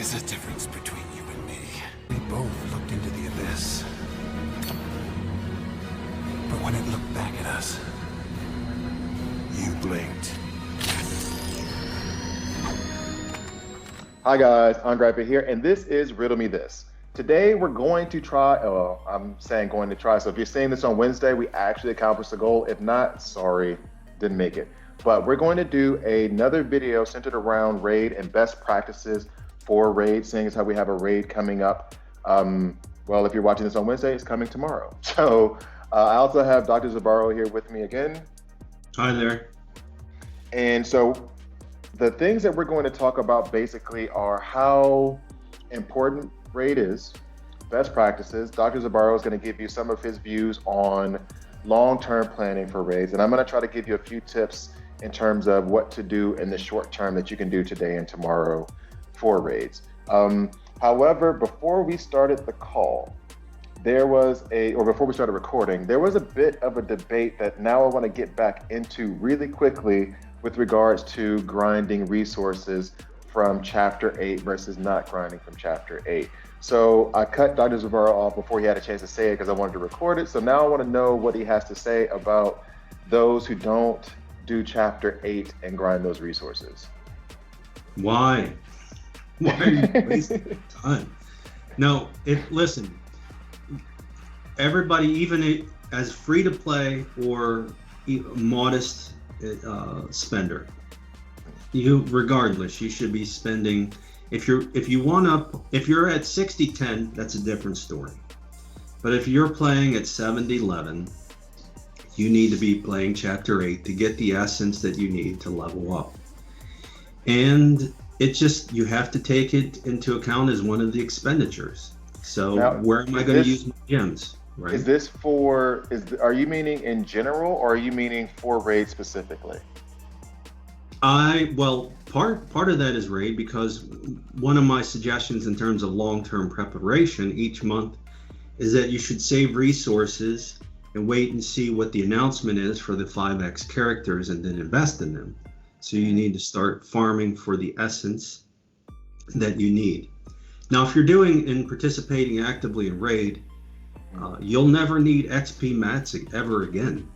is a difference between you and me. We both looked into the abyss. But when it looked back at us, you blinked. Hi guys, Andre here, and this is Riddle Me This. Today we're going to try, I'm saying going to try, so if you're seeing this on Wednesday, we actually accomplished the goal. If not, sorry, didn't make it. But we're going to do another video centered around raid and best practices for raid, seeing as how we have a raid coming up. Well, if you're watching this on Wednesday, it's coming tomorrow. So I also have Dr. Zibarro here with me again. Hi there. And so the things that we're going to talk about basically are how important raid is, best practices. Dr. Zibarro is going to give you some of his views on long-term planning for raids, and I'm going to try to give you a few tips in terms of what to do in the short term that you can do today and tomorrow for raids. However, before we started the call, before we started recording, there was a bit of a debate that now I want to get back into really quickly with regards to grinding resources from Chapter 8 versus not grinding from Chapter 8. So I cut Dr. Zibarro off before he had a chance to say it because I wanted to record it. So now I want to know what he has to say about those who don't do Chapter 8 and grind those resources. Why? Why are you wasting time? No, listen, everybody, even as free to play or modest spender, regardless, you should be spending. If you're at 60-10, that's a different story. But if you're playing at 70-11, you need to be playing Chapter 8 to get the essence that you need to level up. And you have to take it into account as one of the expenditures. So now, where am I going to use my gems? Right? Is this are you meaning in general, or are you meaning for raid specifically? Well, part of that is raid, because one of my suggestions in terms of long-term preparation each month is that you should save resources and wait and see what the announcement is for the 5x characters and then invest in them. So you need to start farming for the essence that you need. Now, if you're doing and participating actively in raid, you'll never need XP mats ever again.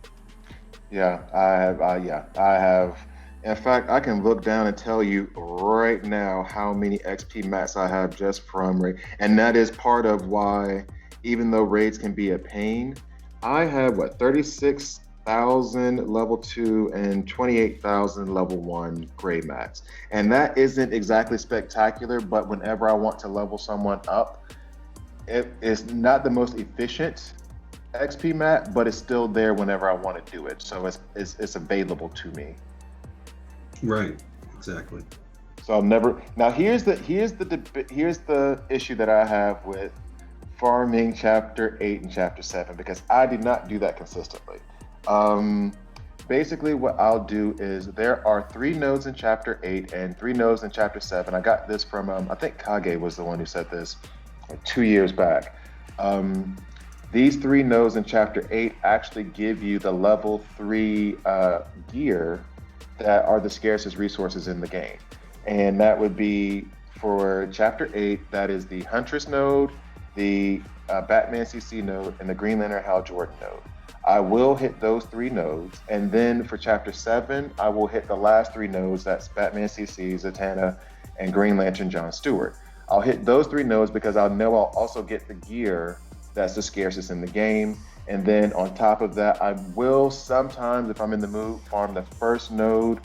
Yeah, I have. In fact, I can look down and tell you right now how many XP mats I have just from raid. And that is part of why, even though raids can be a pain, I have 36,000 level 2 and 28,000 level 1 gray mats. And that isn't exactly spectacular, but whenever I want to level someone up, it's not the most efficient XP mat, but it's still there whenever I want to do it. So it's available to me. Right, exactly. So I'll never. Now here's the issue that I have with farming Chapter 8 and Chapter 7, because I do not do that consistently. Basically what I'll do is there are 3 nodes in Chapter 8 and 3 nodes in Chapter 7. I got this from I think Kage was the one who said this 2 years back. These 3 nodes in Chapter 8 actually give you the level 3 gear that are the scarcest resources in the game. And that would be for Chapter 8, that is the Huntress node, the Batman CC node, and the Green Lantern Hal Jordan node. I will hit those 3 nodes, and then for Chapter 7, I will hit the last 3 nodes, that's Batman CC, Zatanna, and Green Lantern John Stewart. I'll hit those 3 nodes because I know I'll also get the gear that's the scarcest in the game. And then on top of that, I will sometimes, if I'm in the mood, farm the first node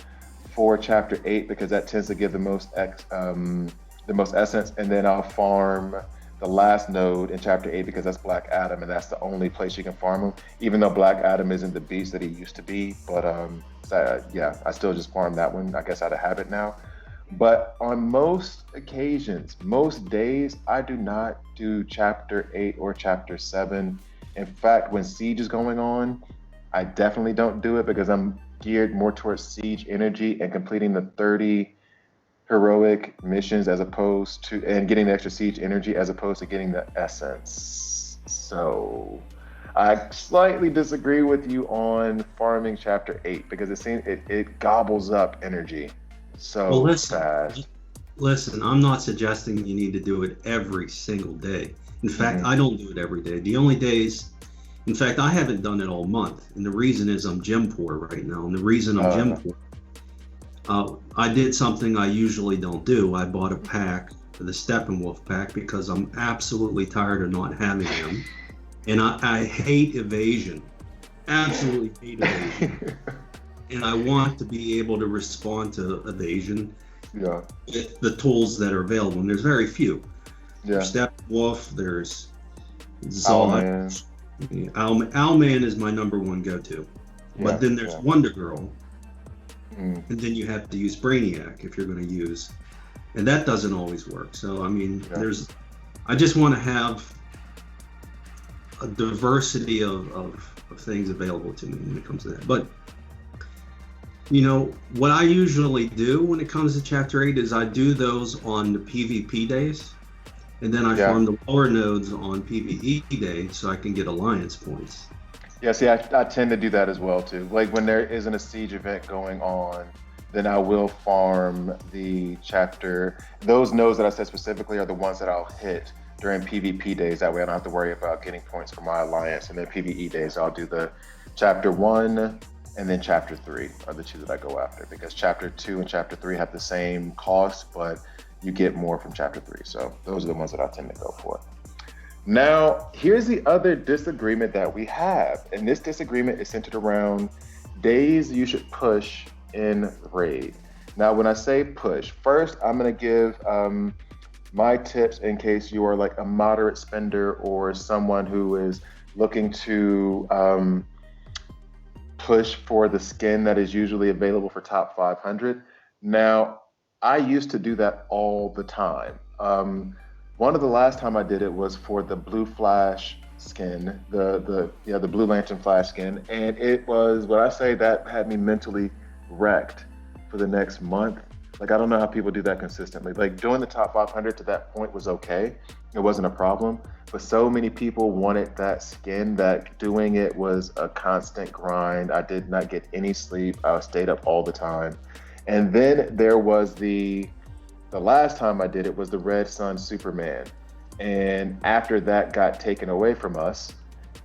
for Chapter 8 because that tends to give the most essence. And then I'll farm the last node in Chapter 8 because that's Black Adam, and that's the only place you can farm him. Even though Black Adam isn't the beast that he used to be, but I still just farm that one, I guess, out of habit now. But on most occasions, most days, I do not do Chapter 8 or Chapter 7. In fact, when Siege is going on, I definitely don't do it because I'm geared more towards Siege energy and completing the 30 heroic missions and getting the extra Siege energy as opposed to getting the essence. So I slightly disagree with you on farming Chapter 8 because it gobbles up energy so fast. Listen, I'm not suggesting you need to do it every single day. In fact, Mhm. I don't do it every day. The only days, in fact, I haven't done it all month. And the reason is I'm gym poor right now. And the reason I'm gym Uh, poor, I did something I usually don't do. I bought a pack, the Steppenwolf pack, because I'm absolutely tired of not having them. And I hate evasion. Absolutely hate evasion. And I want to be able to respond to evasion yeah, with the tools that are available. And there's very few. yeah. There's Steppenwolf, there's Zod. Owlman. Owlman is my number one go-to. Yeah, But then there's yeah. Wonder Girl. Mm, And then you have to use Brainiac if you're going to use. And that doesn't always work. So, I mean, Yeah. I just want to have a diversity of things available to me when it comes to that. But, you know, what I usually do when it comes to Chapter 8 is I do those on the PvP days. And then I Yeah. farm the lower nodes on PvE days so I can get alliance points. Yeah, see, I tend to do that as well too. Like when there isn't a siege event going on, then I will farm the chapter. Those nodes that I said specifically are the ones that I'll hit during PvP days. That way I don't have to worry about getting points for my alliance. And then PvE days, I'll do the chapter 1 and then chapter 3 are the two that I go after, because chapter 2 and chapter 3 have the same cost, but you get more from chapter 3. So those are the ones that I tend to go for. Now, here's the other disagreement that we have. And this disagreement is centered around days you should push in raid. Now, when I say push, first, I'm going to give my tips in case you are like a moderate spender or someone who is looking to push for the skin that is usually available for top 500. Now, I used to do that all the time. One of the last time I did it was for the Blue Flash skin, the Blue Lantern Flash skin, and it was, when I say that had me mentally wrecked for the next month. Like, I don't know how people do that consistently. Like, doing the top 500 to that point was okay. It wasn't a problem. But so many people wanted that skin that doing it was a constant grind. I did not get any sleep. I stayed up all the time. And then there was the last time I did it was the Red Sun Superman. And after that got taken away from us,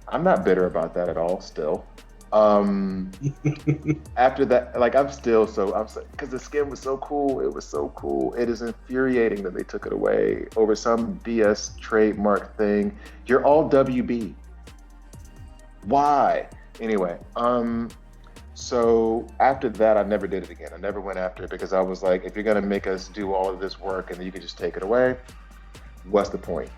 I'm not bitter about that at all still. After that, like, I'm so, because the skin was so cool. It was so cool. It is infuriating that they took it away over some BS trademark thing. You're all WB. Why? Anyway, so after that, I never did it again. I never went after it because I was like, if you're gonna make us do all of this work and then you can just take it away, what's the point?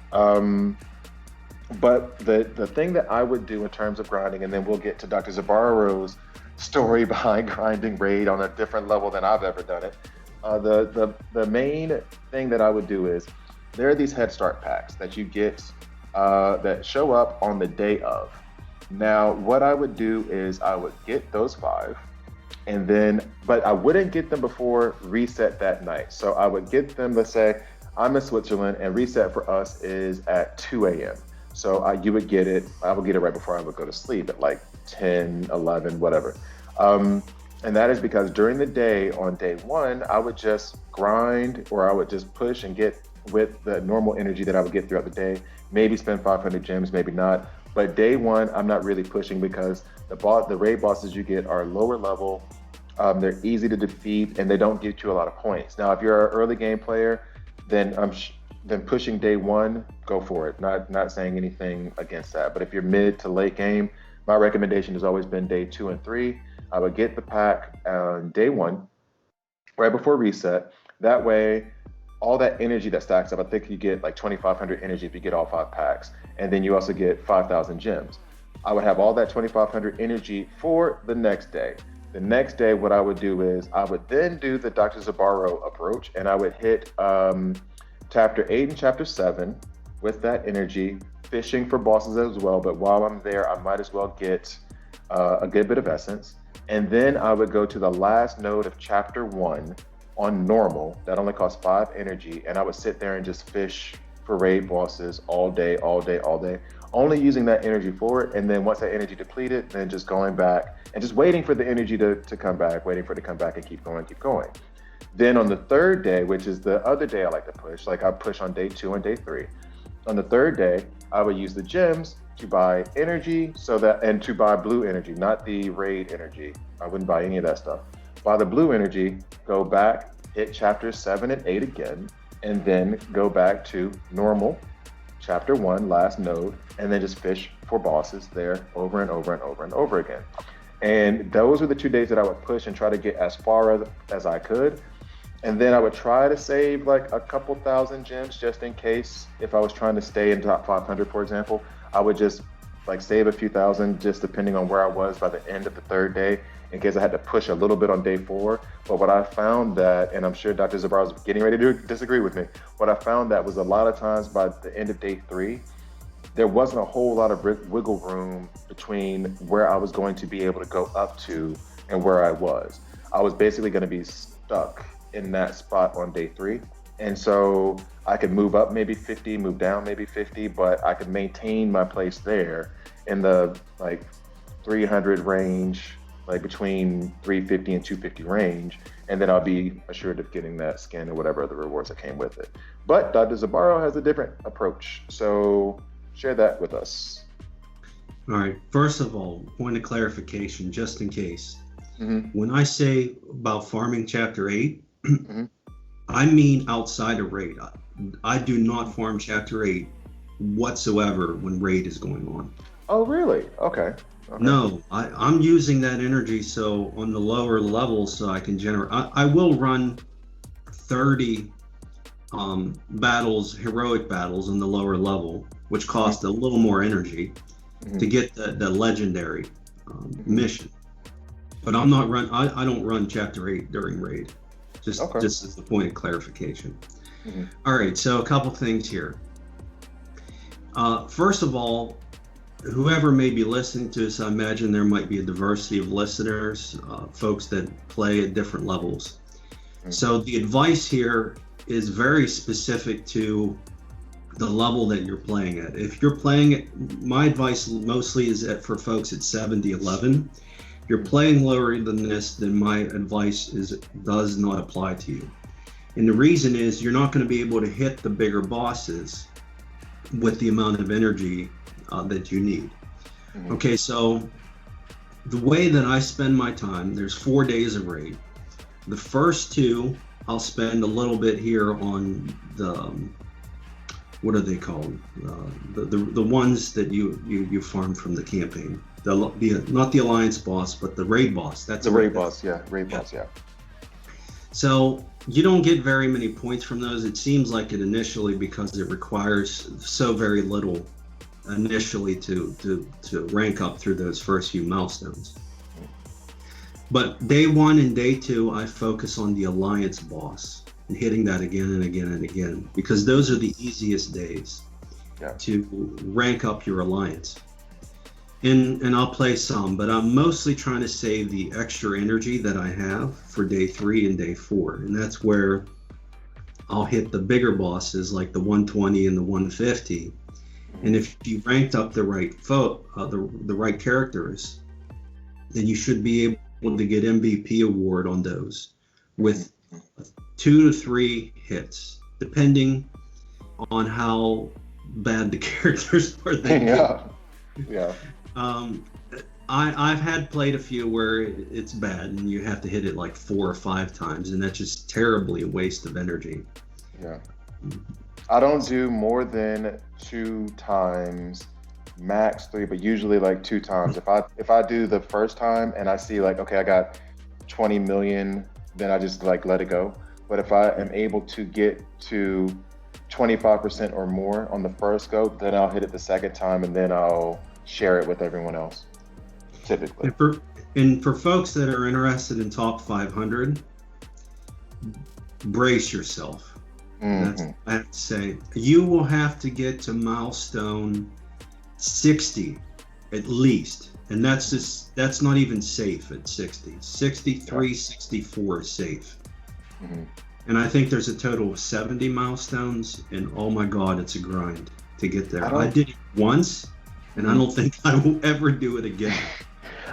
But the thing that I would do in terms of grinding, and then we'll get to Dr. Zibarro's story behind grinding raid on a different level than I've ever done it. The main thing that I would do is there are these Head Start packs that you get that show up on the day of. Now, what I would do is I would get those 5, and then, but I wouldn't get them before reset that night. So I would get them, let's say I'm in Switzerland and reset for us is at 2 a.m. So you would get it, I would get it right before I would go to sleep at like 10, 11, whatever. And that is because during the day, on day 1, I would just grind, or I would just push and get with the normal energy that I would get throughout the day. Maybe spend 500 gems, maybe not. But day 1, I'm not really pushing because the raid bosses you get are lower level. They're easy to defeat, and they don't get you a lot of points. Now, if you're an early game player, then pushing day 1, go for it. Not saying anything against that. But if you're mid to late game, my recommendation has always been day 2 and 3. I would get the pack on day 1, right before reset. That way, all that energy that stacks up, I think you get like 2,500 energy if you get all 5 packs. And then you also get 5,000 gems. I would have all that 2,500 energy for the next day. The next day, what I would do is I would then do the Dr. Zibarro approach, and I would hit chapter 8 and chapter 7 with that energy, fishing for bosses as well. But while I'm there, I might as well get a good bit of essence. And then I would go to the last node of chapter 1 on normal. That only costs 5 energy. And I would sit there and just fish for raid bosses all day, only using that energy for it. And then once that energy depleted, then just going back and just waiting for the energy to come back, waiting for it to come back and keep going. Then on the third day, which is the other day I like to push, like I push on day 2 and day 3. On the third day, I would use the gems to buy energy and to buy blue energy, not the raid energy. I wouldn't buy any of that stuff. Buy the blue energy, go back, hit chapters 7 and 8 again, and then go back to normal, chapter 1, last node, and then just fish for bosses there over and over and over and over again. And those were the 2 days that I would push and try to get as far as I could. And then I would try to save like a couple thousand gems just in case if I was trying to stay in top 500, for example. I would just like save a few thousand just depending on where I was by the end of the third day in case I had to push a little bit on day 4. But what I found that, and I'm sure Dr. Zibarro is getting ready to disagree with me, what I found that was a lot of times by the end of day 3, there wasn't a whole lot of wiggle room between where I was going to be able to go up to and where I was. I was basically going to be stuck in that spot on day 3. And so I could move up maybe 50, move down maybe 50, but I could maintain my place there in the like 300 range, like between 350 and 250 range. And then I'll be assured of getting that skin or whatever other rewards that came with it. But Dr. Zibarro has a different approach. So share that with us. All right. First of all, point of clarification, just in case. Mm-hmm. When I say about farming chapter 8, Mm-hmm. I mean outside of raid. I do not farm chapter 8 whatsoever when raid is going on. Oh, really? Okay. No, I'm using that energy so on the lower levels so I can generate. I will run 30 battles, heroic battles on the lower level, which cost a little more energy to get the legendary mission. But I'm not I don't run chapter 8 during raid. Just as the point of clarification. All right, so a couple things here. First of all, whoever may be listening to this, I imagine there might be a diversity of listeners, folks that play at different levels. So the advice here is very specific to the level that you're playing at. If you're playing at, my advice mostly is that for folks at 70-11. If you're playing lower than this, then my advice does not apply to you. And the reason is you're not going to be able to hit the bigger bosses with the amount of energy that you need. Okay, so the way that I spend my time, there's 4 days of raid. The first 2, I'll spend a little bit here on the, what are they called? The ones that you farm from the campaign. Not the alliance boss, but the raid boss. That's the raid boss, yeah. Raid boss, yeah. So you don't get very many points from those. It seems like it initially because it requires so very little initially to rank up through those first few milestones. But day 1 and day 2, I focus on the alliance boss and hitting that again and again and again because those are the easiest days to rank up your alliance. And I'll play some, but I'm mostly trying to save the extra energy that I have for day 3 and day 4. And that's where I'll hit the bigger bosses like the 120 and the 150. And if you ranked up the right the right characters, then you should be able to get MVP award on those with 2 to 3 hits, depending on how bad the characters are. Yeah. I've had played a few where it's bad and you have to hit it like 4 or 5 times, and that's just terribly a waste of energy. Yeah. I don't do more than 2 times, max 3, but usually like 2 times. If I do the first time and I see like, okay, I got 20 million, then I just like let it go. But if I am able to get to 25% or more on the first go, then I'll hit it the second time and then I'll share it with everyone else, typically. And for folks that are interested in top 500, brace yourself. That's what I have to say. You will have to get to milestone 60 at least, and that's not even safe at 60. 63, 64 is safe. And I think there's a total of 70 milestones, and oh my God, it's a grind to get there. I did it once, and I don't think I will ever do it again.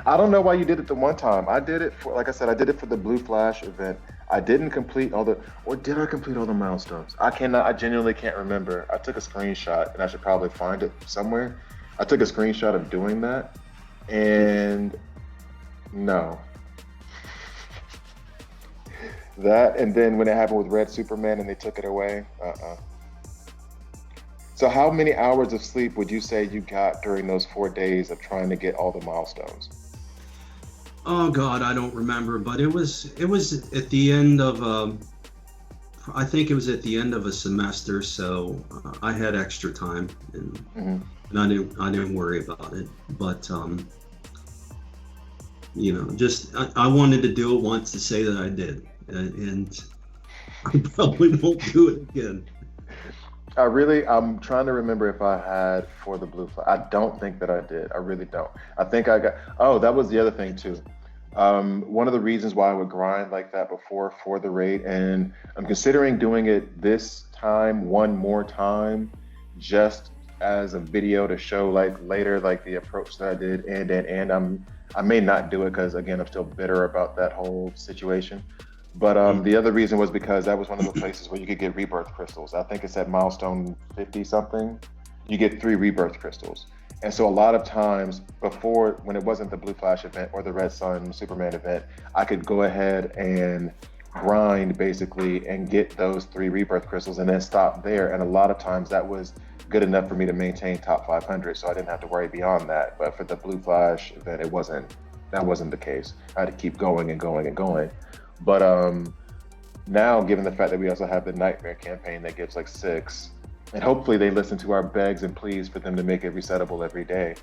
I don't know why you did it the one time. I did it for, like I said, I did it for the Blue Flash event. I didn't complete all the, or did I complete all the milestones? I genuinely can't remember. I took a screenshot and I should probably find it somewhere. I took a screenshot of doing that and no. That, and then when it happened with Red Superman and they took it away, So how many hours of sleep would you say you got during those 4 days of trying to get all the milestones? Oh God, I don't remember, but it was at the end of I think it was at the end of a semester, so I had extra time, and I didn't worry about it. But just I wanted to do it once to say that I did, and I probably won't do it again. I'm trying to remember if I had for the blue flag. I don't think that I did. I really don't. I think I got, oh, that was the other thing too. One of the reasons why I would grind like that before for the raid, and I'm considering doing it this time one more time, just as a video to show like later, like the approach that I did, and I may not do it because again, I'm still bitter about that whole situation. But the other reason was because that was one of the places where you could get rebirth crystals. I think it's at milestone 50 something. You get 3 rebirth crystals. And so a lot of times before, when it wasn't the Blue Flash event or the Red Sun Superman event, I could go ahead and grind basically and get those 3 rebirth crystals and then stop there. And a lot of times that was good enough for me to maintain top 500. So I didn't have to worry beyond that. But for the Blue Flash event, that wasn't the case. I had to keep going and going and going. But now, given the fact that we also have the Nightmare campaign that gives like 6, and hopefully they listen to our begs and pleas for them to make it resettable every day,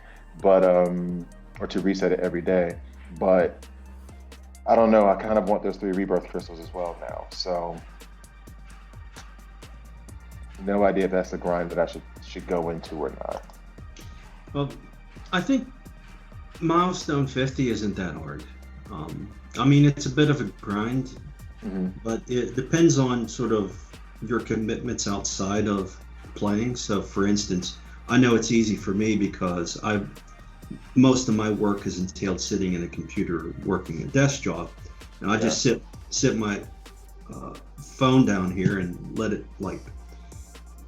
but or to reset it every day. But I don't know. I kind of want those 3 rebirth crystals as well now. So no idea if that's the grind that I should go into or not. Well, I think milestone 50 isn't that hard. I mean, it's a bit of a grind, but it depends on sort of your commitments outside of playing. So, for instance, I know it's easy for me because most of my work has entailed sitting in a computer working a desk job, and I just sit my phone down here and let it, like,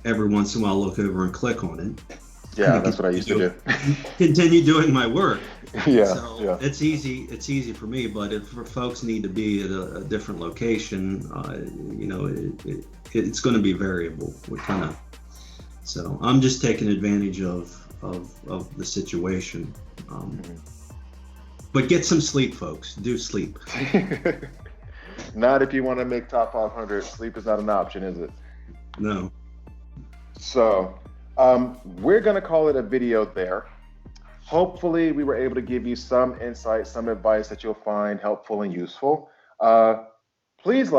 every once in a while look over and click on it. Yeah, that's what I used to do. Continue doing my work. Yeah. It's easy for me, but if folks need to be at a different location, it's going to be variable. So I'm just taking advantage of the situation. But get some sleep, folks. Do sleep. Not if you want to make top 500. Sleep is not an option, is it? No. So we're going to call it a video there. Hopefully we were able to give you some insight, some advice that you'll find helpful and useful. Please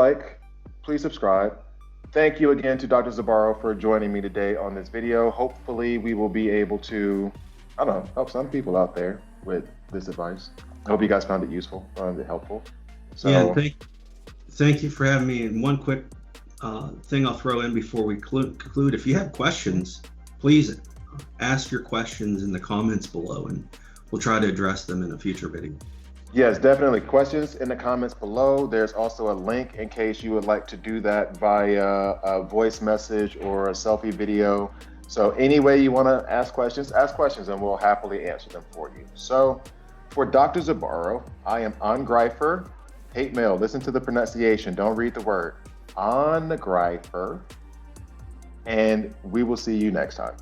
subscribe. Thank you again to Dr. Zibarro for joining me today on this video. Hopefully we will be able to, help some people out there with this advice. I hope you guys found it useful, found it helpful. So yeah, thank you for having me. And one quick thing I'll throw in before we conclude. If you have questions, please ask your questions in the comments below, and we'll try to address them in a future video. Yes, definitely. Questions in the comments below. There's also a link in case you would like to do that via a voice message or a selfie video. So any way you want to ask questions and we'll happily answer them for you. So for Dr. Zibarro, I am Angreifer. Hate mail, listen to the pronunciation, don't read the word. Angreifer. And we will see you next time.